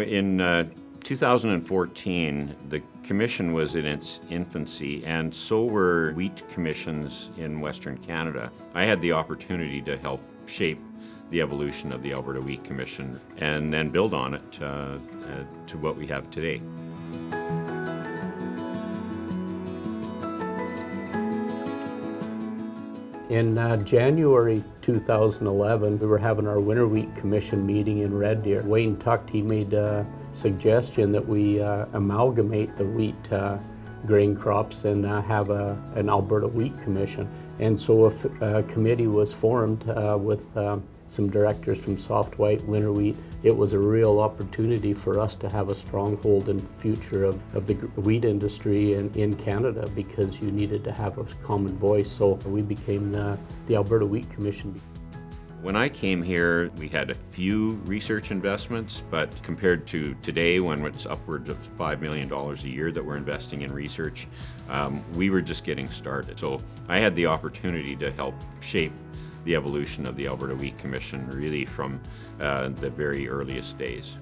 In 2014, the commission was in its infancy, and so were wheat commissions in Western Canada. I had the opportunity to help shape the evolution of the Alberta Wheat Commission and then build on it to what we have today. In January 2011, we were having our Winter Wheat Commission meeting in Red Deer. Wayne Tucht, he made a suggestion that we amalgamate the wheat grain crops and have an Alberta Wheat Commission. And so a committee was formed with some directors from soft white, winter wheat. It was a real opportunity for us to have a stronghold and future of the wheat industry in Canada, because you needed to have a common voice. So we became the Alberta Wheat Commission. When I came here, we had a few research investments, but compared to today, when it's upwards of $5 million a year that we're investing in research, we were just getting started. So I had the opportunity to help shape the evolution of the Alberta Wheat Commission, really from the very earliest days.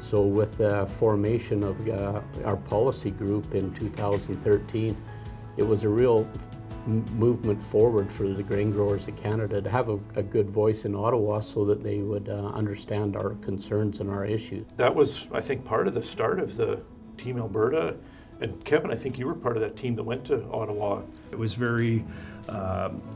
So with the formation of our policy group in 2013, it was a real movement forward for the grain growers of Canada to have a good voice in Ottawa so that they would understand our concerns and our issues. That was, I think, part of the start of the Team Alberta. And Kevin, I think you were part of that team that went to Ottawa. It was very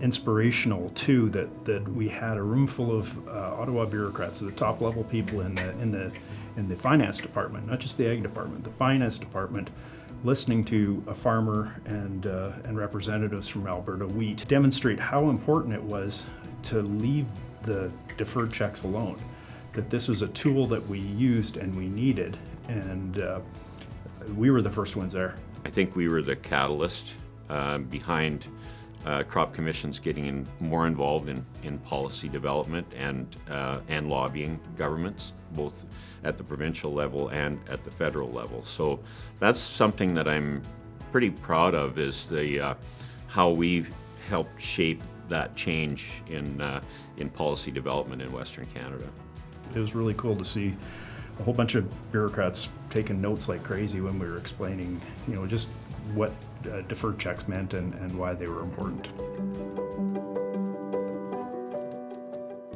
inspirational too that we had a room full of Ottawa bureaucrats, the top level people in the finance department, not just the ag department, the finance department, listening to a farmer and representatives from Alberta Wheat to demonstrate how important it was to leave the deferred checks alone, that this was a tool that we used and we needed, and we were the first ones there. I think we were the catalyst behind crop commissions getting more involved in policy development and lobbying governments, both at the provincial level and at the federal level. So that's something that I'm pretty proud of, is the how we've helped shape that change in policy development in Western Canada. It was really cool to see a whole bunch of bureaucrats taking notes like crazy when we were explaining, just what deferred checks meant and why they were important.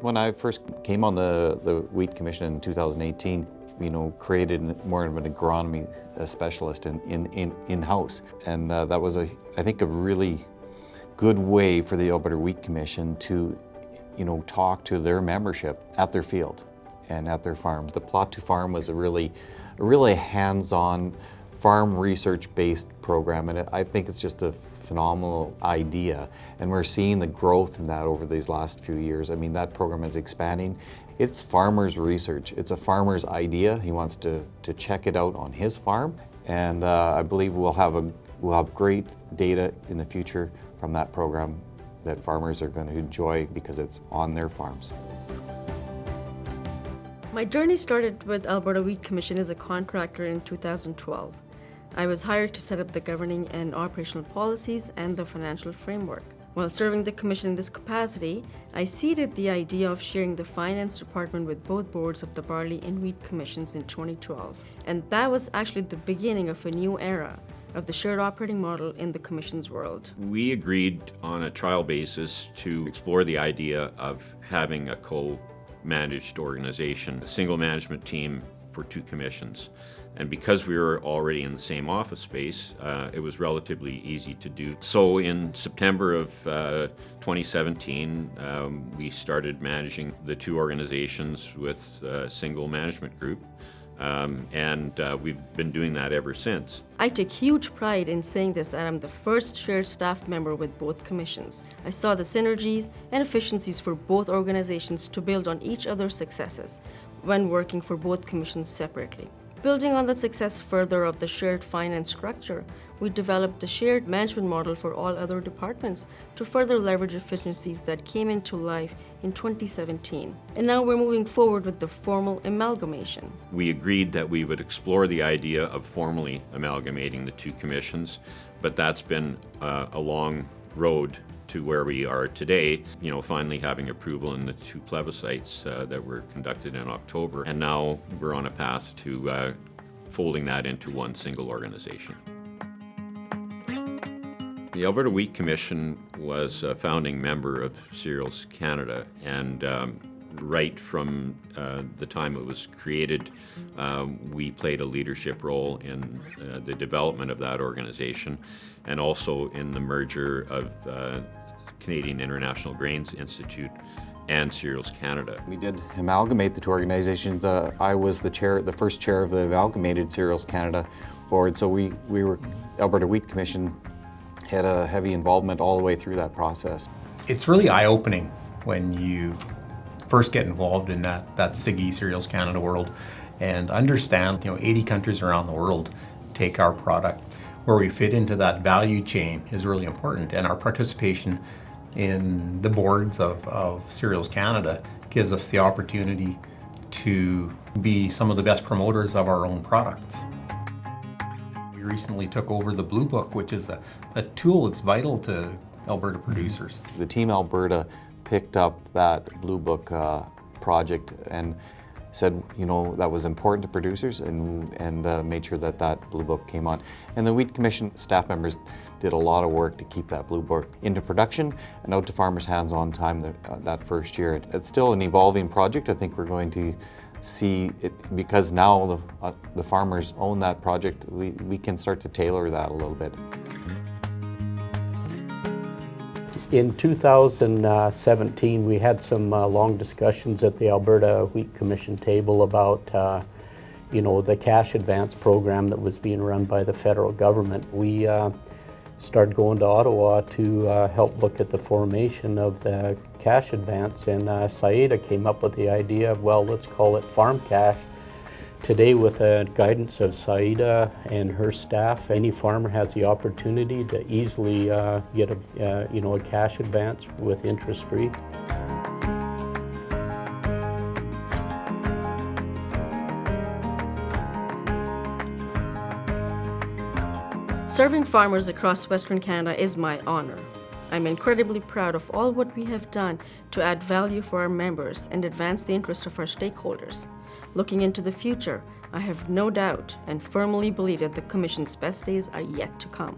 When I first came on the Wheat Commission in 2018, created more of an agronomy specialist in-house. And that was, I think, a really good way for the Alberta Wheat Commission to, talk to their membership at their field and at their farms. The Plot to Farm was a really hands-on, farm research-based program, and I think it's just a phenomenal idea, and we're seeing the growth in that over these last few years. I mean, that program is expanding. It's farmers' research. It's a farmer's idea. He wants to check it out on his farm, and I believe we'll have great data in the future from that program that farmers are going to enjoy because it's on their farms. My journey started with Alberta Wheat Commission as a contractor in 2012. I was hired to set up the governing and operational policies and the financial framework. While serving the Commission in this capacity, I seeded the idea of sharing the Finance Department with both boards of the Barley and Wheat Commissions in 2012. And that was actually the beginning of a new era of the shared operating model in the Commission's world. We agreed on a trial basis to explore the idea of having a co-managed organization, a single management team for two commissions. And because we were already in the same office space, it was relatively easy to do. So in September of 2017, we started managing the two organizations with a single management group. And we've been doing that ever since. I take huge pride in saying this, that I'm the first shared staff member with both commissions. I saw the synergies and efficiencies for both organizations to build on each other's successes when working for both commissions separately. Building on the success further of the shared finance structure, we developed the shared management model for all other departments to further leverage efficiencies that came into life in 2017. And now we're moving forward with the formal amalgamation. We agreed that we would explore the idea of formally amalgamating the two commissions, but that's been a long road to where we are today, finally having approval in the 2 plebiscites that were conducted in October. And now we're on a path to folding that into one single organization. The Alberta Wheat Commission was a founding member of Cereals Canada, and right from the time it was created, we played a leadership role in the development of that organization and also in the merger of Canadian International Grains Institute and Cereals Canada. We did amalgamate the 2 organizations. I was the first chair of the amalgamated Cereals Canada board, so we were, Alberta Wheat Commission had a heavy involvement all the way through that process. It's really eye-opening when you first get involved in that CIGI Cereals Canada world and understand 80 countries around the world take our products. Where we fit into that value chain is really important, and our participation in the boards of Cereals Canada gives us the opportunity to be some of the best promoters of our own products. We recently took over the Blue Book, which is a tool that's vital to Alberta producers. The Team Alberta picked up that Blue Book project and said, that was important to producers and made sure that Blue Book came on. And the Wheat Commission staff members did a lot of work to keep that Blue Book into production and out to farmers' hands on time that first year. It's still an evolving project. I think we're going to see it, because now the farmers own that project, we can start to tailor that a little bit. In 2017, we had some long discussions at the Alberta Wheat Commission table about, the cash advance program that was being run by the federal government. We started going to Ottawa to help look at the formation of the cash advance, and Saida came up with the idea of, well, let's call it farm cash. Today, with the guidance of Saida and her staff, any farmer has the opportunity to easily get a cash advance with interest-free. Serving farmers across Western Canada is my honor. I'm incredibly proud of all what we have done to add value for our members and advance the interests of our stakeholders. Looking into the future, I have no doubt and firmly believe that the Commission's best days are yet to come.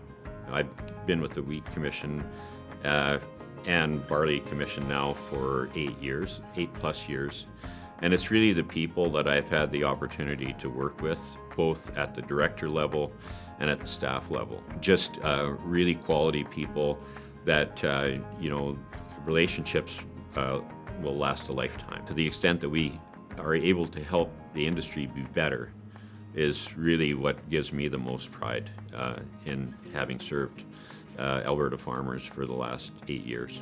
I've been with the Wheat Commission and Barley Commission now for 8+ years. And it's really the people that I've had the opportunity to work with, both at the director level and at the staff level. Just really quality people that, relationships will last a lifetime. To the extent that we are able to help the industry be better is really what gives me the most pride in having served Alberta farmers for the last 8 years.